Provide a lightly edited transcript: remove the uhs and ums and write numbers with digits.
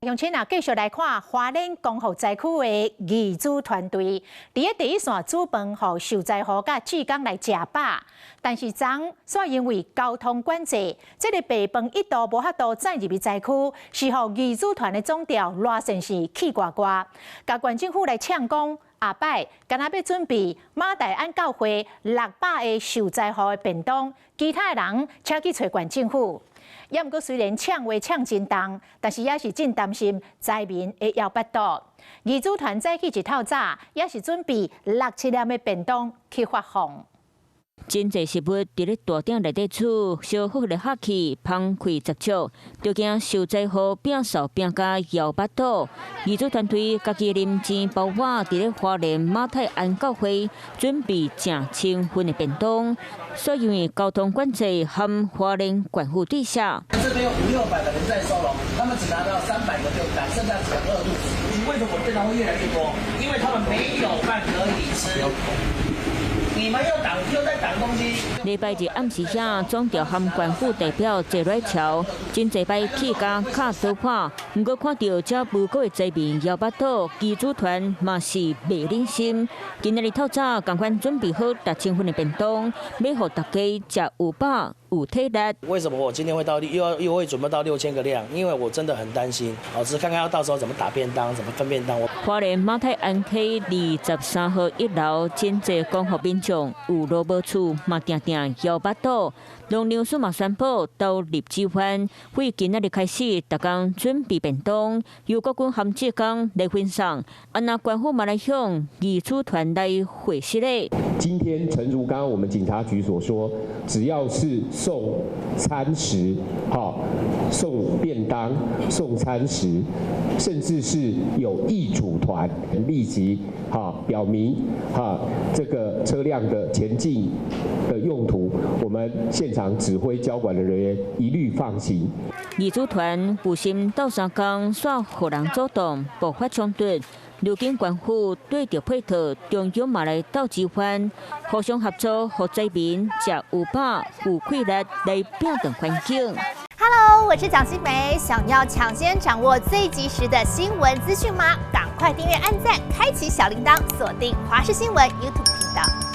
乡亲啊，继续来看花莲光复灾区的义主团队，伫咧第一线煮饭，互受灾户甲志工来食饱。但是昨煞因为交通管制，这个白饭一度无法度载入去灾区，是互义主团的总调赖先生气呱呱，甲县政府来呛讲。 下摆敢若要准备马大安教会600个受灾户的便当，其他的人请去找县政府。也毋过虽然抢话抢真重，但是也是真担心灾民会枵巴肚。义主团早起一透早，也是准备6-7粒的便当去发放。 真侪食物伫咧大鼎内底煮，烧好咧客气，芳气十足，就惊受灾户摒扫摒甲枵巴肚。义主团队家己啉钱包碗伫咧花莲马太安教会准备正清份的便当，所以因为交通管制和花莲管府对下。这边有500-600个人在收容，他们只拿到300个就单，剩下只饿肚子。为什么我电脑会越来越多？因为他们没有饭可以吃。 你们又在挡东西。礼拜日暗时遐，总调和县府代表坐来桥，真侪摆起家卡倒破。不过看到这无辜的灾民枵巴肚，义主团嘛是袂忍心。今日透早，赶快准备好6000份的便当，要互大家食有饱。 有体力。为什么我今天会又会准备到6000个量？因为我真的很担心，只是看看要到时候怎么打便当，怎么分便当。花莲马太安溪23号1楼，真侪光复民众有落无厝，嘛定定枵巴肚。农粮署嘛宣布到立支援，为今仔日开始，逐工准备便当，由国军和志工来分送。安那官府嘛来向义主团来回息嘞。今天诚如刚刚我们警察局所说，只要是 送餐食，送便当、送餐食，甚至是有义主团立即表明这个车辆的前进的用途，我们现场指挥交管的人员一律放行。义主团有心斗相共，煞互人阻挡，爆发冲突。 如今县府对着配套，中央嘛来斗支援，互相合作，互灾民食有饱、有气力来变动环境。Hello， 我是蒋欣梅，想要抢先掌握最及时的新闻资讯吗？赶快订阅、按赞、开启小铃铛，锁定华视新闻 YouTube 频道。